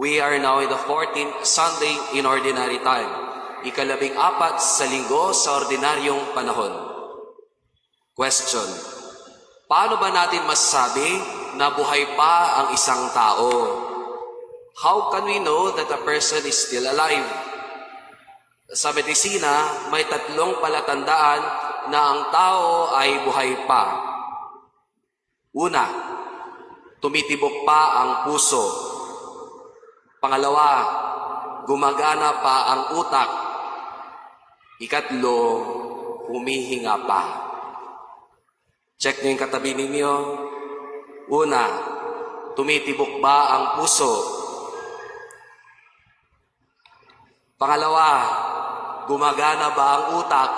We are now in the 14th Sunday in Ordinary Time, ika-14 sa linggo sa ordinaryong panahon. Question: paano ba natin masasabi na buhay pa ang isang tao? How can we know that a person is still alive? Sa medisina, may 3 palatandaan na ang tao ay buhay pa. Una, tumitibok pa ang puso. Pangalawa, gumagana pa ang utak. Ikatlo, humihinga pa. Check niyo yung katabi ninyo. Una, tumitibok ba ang puso? Pangalawa, gumagana ba ang utak?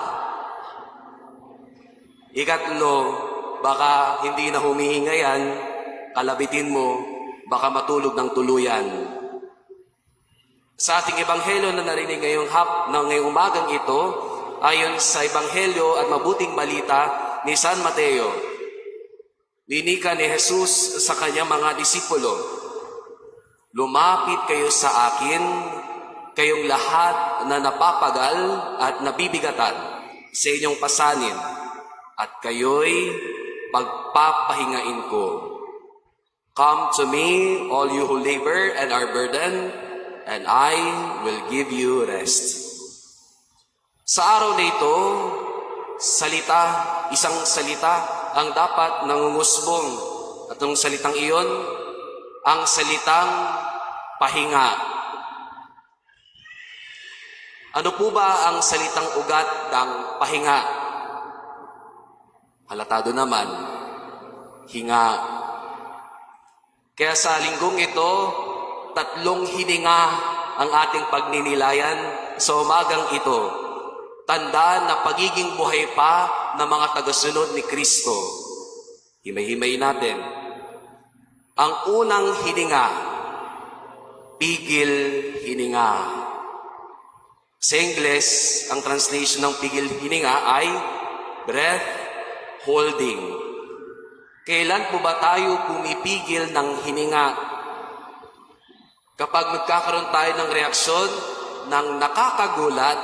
Ikatlo, baka hindi na humihinga yan, kalabitin mo, baka matulog ng tuluyan. Sa ating ebanghelyo na narinig ngayong umagang ito, ayon sa ebanghelyo at mabuting balita ni San Mateo, winika ni Jesus sa kanyang mga disipulo, "Lumapit kayo sa akin, kayong lahat na napapagal at nabibigatan sa inyong pasanin, at kayo'y pagpapahingain ko. Come to me, all you who labor and are burdened, and I will give you rest." Sa araw na ito, isang salita ang dapat nangungusbong. At ang salitang iyon, ang salitang pahinga. Ano po ba ang salitang ugat ng pahinga? Halatado naman, hinga. Kaya sa linggong ito, 3 hininga ang ating pagninilayan sa umagang ito. Tanda na pagiging buhay pa ng mga tagasunod ni Kristo. Himay-himay natin. Ang unang hininga, pigil hininga. Sa Ingles, ang translation ng pigil hininga ay breath holding. Kailan po ba tayo pumipigil ng hininga? Kapag magkakaroon tayo ng reaksyon ng nakakagulat,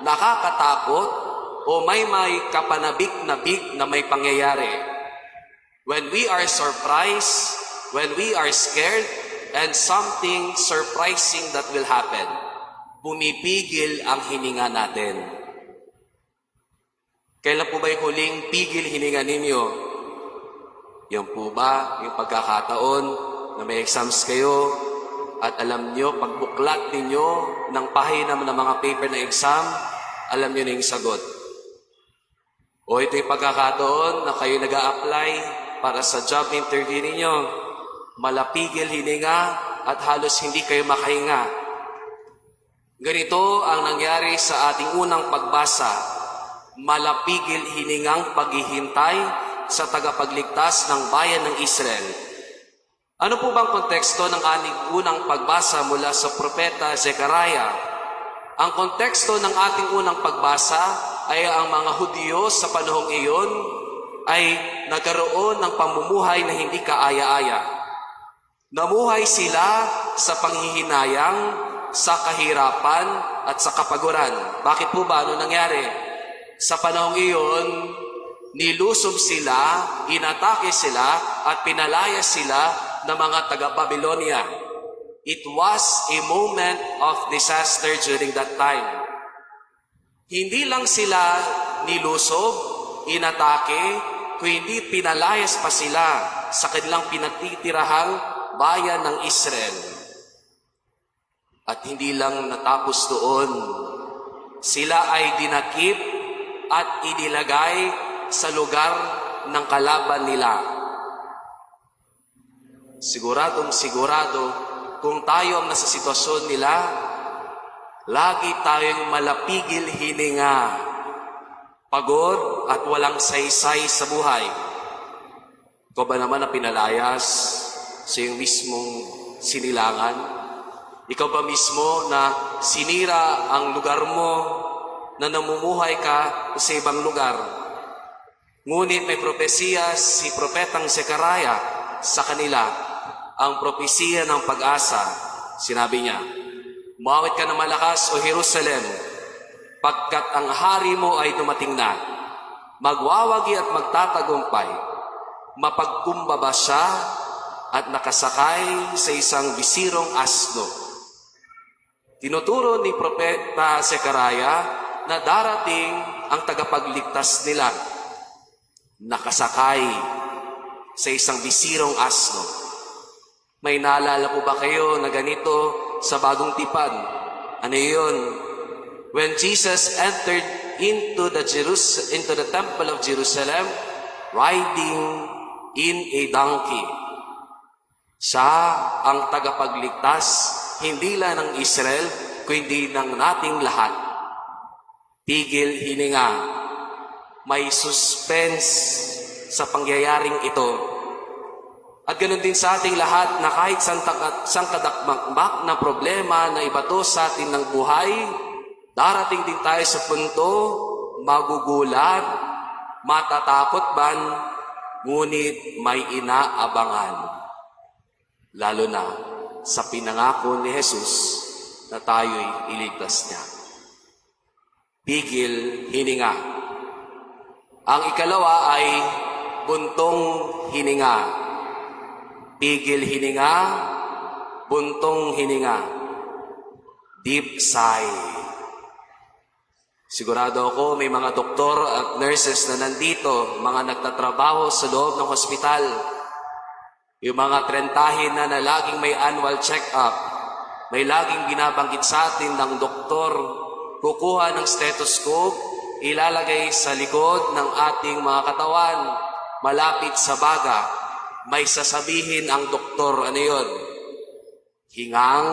nakakatakot, o may kapanabik-nabik na may pangyayari. When we are surprised, when we are scared, and something surprising that will happen, pumipigil ang hininga natin. Kailan po ba yung huling pigil hininga ninyo? Yan po ba yung pagkakataon na may exams kayo, at alam nyo, pagbuklat ninyo ng pahina ng mga paper na exam, alam nyo na yung sagot. O ito yung pagkakataon na kayo nag-a-apply para sa job interview ninyo, malapigil hininga at halos hindi kayo makahinga. Ganito ang nangyari sa ating unang pagbasa, malapigil hiningang paghihintay sa tagapagligtas ng bayan ng Israel. Ano po bang konteksto ng ating unang pagbasa mula sa propeta Zechariah? Ang konteksto ng ating unang pagbasa ay ang mga Hudyo sa panahong iyon ay nagkaroon ng pamumuhay na hindi kaaya-aya. Namuhay sila sa panghihinayang, sa kahirapan at sa kapaguran. Bakit po ba? Ano nangyari? Sa panahong iyon, nilusob sila, inatake sila at pinalaya sila ng mga taga-Babylonia. It was a moment of disaster during that time. Hindi lang sila nilusob, inatake, kundi pinalayas pa sila sa kanilang pinatitirahang bayan ng Israel. At hindi lang natapos doon, sila ay dinakip at inilagay sa lugar ng kalaban nila. Siguradong sigurado, kung tayo ang nasa sitwasyon nila, lagi tayong malapigil hininga, pagod at walang saysay sa buhay. Ikaw ba naman na pinalayas sa iyong mismong sinilangan? Ikaw ba mismo na sinira ang lugar mo, na namumuhay ka sa ibang lugar? Ngunit may propesiya si Propetang Zechariah sa kanila, ang propesiya ng pag-asa. Sinabi niya, "Umawit ka ng malakas, O Jerusalem, pagkat ang hari mo ay dumating na. Magwawagi at magtatagumpay. Mapagkumbaba siya at nakasakay sa isang bisirong asno." Tinuturo ni Propeta Zechariah na darating ang tagapagligtas nila, nakasakay sa isang bisirong asno. May naalala po ba kayo na ganito sa Bagong Tipan? Ano yun? When Jesus entered into the temple of Jerusalem, riding in a donkey. Siya ang tagapagligtas, hindi lang ng Israel, kundi ng nating lahat. Pigil hininga. May suspense sa pangyayaring ito. At ganoon din sa ating lahat na kahit sang kadakmakmak na problema na ibato sa atin ng buhay, darating din tayo sa punto, magugulat, matatakot man, ngunit may inaabangan. Lalo na sa pinangako ni Jesus na tayo'y iligtas niya. Pigil hininga. Ang ikalawa ay buntong hininga. Pigil hininga, buntong hininga. Deep sigh. Sigurado ako may mga doktor at nurses na nandito, mga nagtatrabaho sa loob ng hospital. Yung mga trentahin na laging may annual check-up, may laging binabanggit sa atin ng doktor, kukuha ng stethoscope, ilalagay sa likod ng ating mga katawan, malapit sa baga. May sasabihin ang doktor, ano yun? Hingang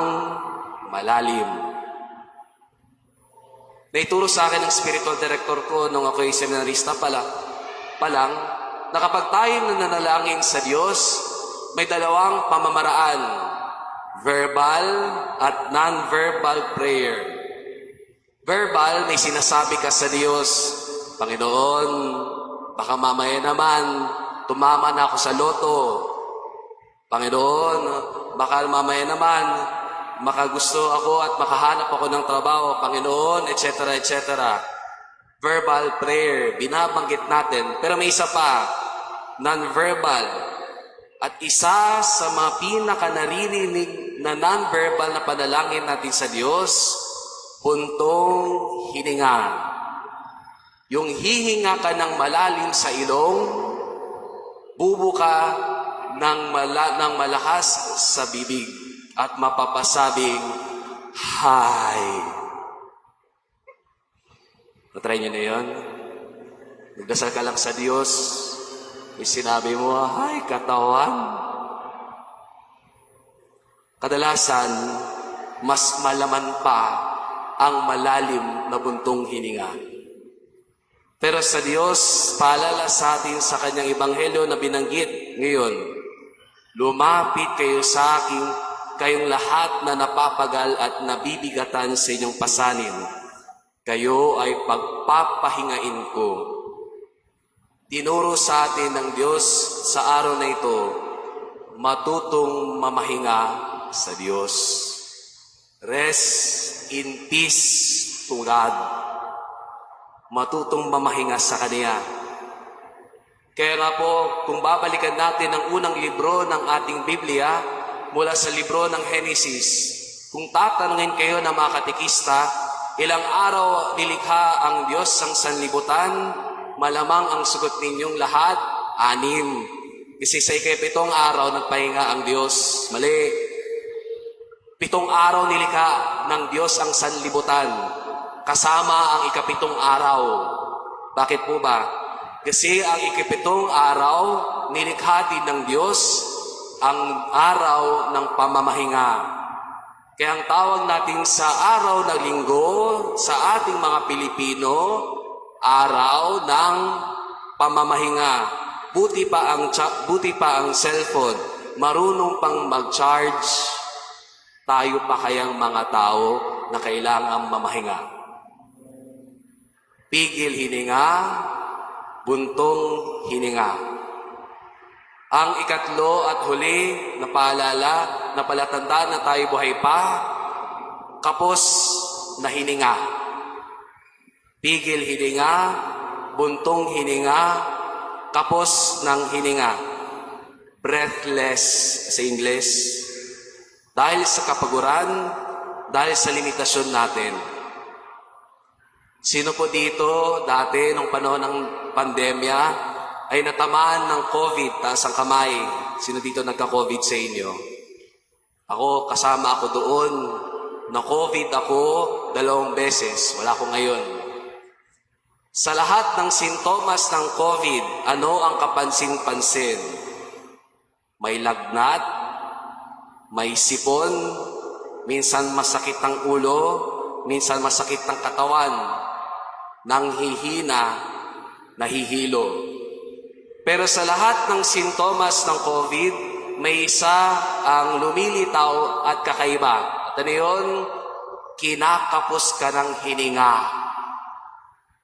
malalim. Naituro sa akin ng spiritual director ko nung ako'y seminarista pa lang, na kapag tayo nananalangin sa Diyos, may dalawang pamamaraan, verbal at non-verbal prayer. Verbal, may sinasabi ka sa Diyos, Panginoon, baka mamaya naman, tumama na ako sa loto. Panginoon, baka mamaya naman, makagusto ako at makahanap ako ng trabaho. Panginoon, etc., etc. Verbal prayer, binabanggit natin. Pero may isa pa, non-verbal. At isa sa mga pinaka-naririnig na non-verbal na panalangin natin sa Diyos, buntong hininga. Yung hihinga ka ng malalim sa ilong, bubuka ng malakas sa bibig at mapapasabing, "Hi." Natry niyo na yun? Nagdasal ka lang sa Diyos, may sinabi mo, "Hi, katawan." Kadalasan, mas malaman pa ang malalim na buntong hininga. Pero sa Diyos, paalala sa atin sa Kanyang Ebanghelyo na binanggit ngayon, "Lumapit kayo sa akin, kayong lahat na napapagal at nabibigatan sa inyong pasanin. Kayo ay pagpapahingain ko." Tinuro sa atin ng Diyos sa araw na ito, matutong mamahinga sa Diyos. Rest in peace to God. Matutong mamahinga sa Kanya. Kaya nga po, kung babalikan natin ang unang libro ng ating Biblia, mula sa libro ng Genesis, kung tatanungin kayo ng mga katikista, ilang araw nilikha ang Diyos ang sanlibutan, malamang ang sagot ninyong lahat, 6. Kasi sa ika-7 araw, nagpahinga ang Diyos. Mali. 7 araw nilikha ng Diyos ang sanlibutan, kasama ang ika-7 araw. Bakit po ba? Kasi ang ika-7 araw, nilikha din ng Diyos ang araw ng pamamahinga. Kaya ang tawag natin sa araw ng linggo, sa ating mga Pilipino, araw ng pamamahinga. Buti pa ang cellphone, marunong pang mag-charge. Tayo pa kayang mga tao na kailangang mamahinga. Pigil hininga, buntong hininga. Ang ikatlo at huli na paalala, na palatandaan na tayo buhay pa, kapos na hininga. Pigil hininga, buntong hininga, kapos ng hininga. Breathless sa Ingles. Dahil sa kapaguran, dahil sa limitasyon natin. Sino po dito dati nung panahon ng pandemya ay natamaan ng COVID, taas ang kamay? Sino dito nagka-COVID sa inyo? Ako, kasama ako doon. Na-COVID ako 2 beses. Wala ko ngayon. Sa lahat ng sintomas ng COVID, ano ang kapansin-pansin? May lagnat, may sipon, minsan masakit ang ulo, minsan masakit ang katawan, nanghihina, nahihilo. Pero sa lahat ng sintomas ng COVID, may isa ang lumilitaw at kakaiba. At ano yun? Kinakapos ka ng hininga.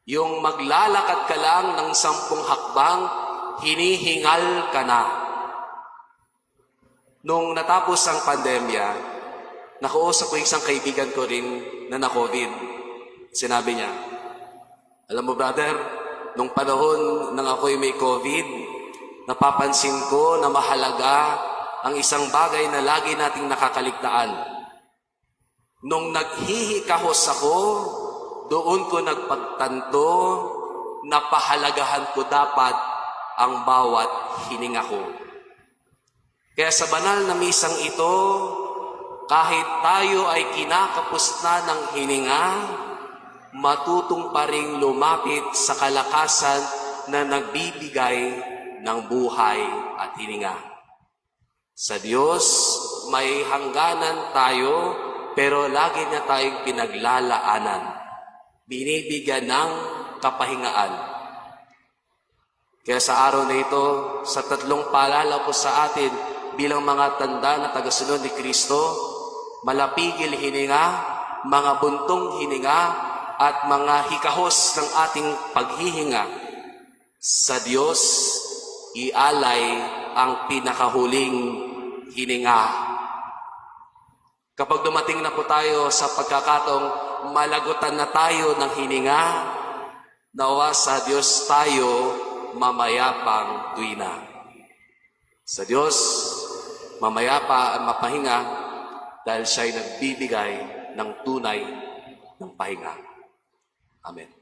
Yung maglalakad ka lang ng 10 hakbang, hinihingal ka na. Nung natapos ang pandemya, nakausap ko isang kaibigan ko rin na na-COVID. Sinabi niya, alam mo brother, nung panahon nang ako'y may COVID, napapansin ko na mahalaga ang isang bagay na lagi nating nakakaligtaan. Nung naghihikahos ako, doon ko nagpagtanto na pahalagahan ko dapat ang bawat hininga ko. Kaya sa banal na misang ito, kahit tayo ay kinakapos na ng hininga, matutong pa ring lumapit sa kalakasan na nagbibigay ng buhay at hininga. Sa Diyos, may hangganan tayo, pero lagi niya tayong pinaglalaanan. Binibigyan ng kapahingaan. Kaya sa araw na ito, sa 3 paalala ko sa atin bilang mga tanda na tagasunod ni Kristo, malapigil hininga, mga buntong hininga, at mga hikahos ng ating paghihinga. Sa Diyos, ialay ang pinakahuling hininga. Kapag dumating na po tayo sa pagkakataong malagutan na tayo ng hininga, nawa sa Diyos tayo mamayapang tuwina. Sa Diyos, mamayapa ang mapahinga dahil siya'y nagbibigay ng tunay ng pahinga. Amen.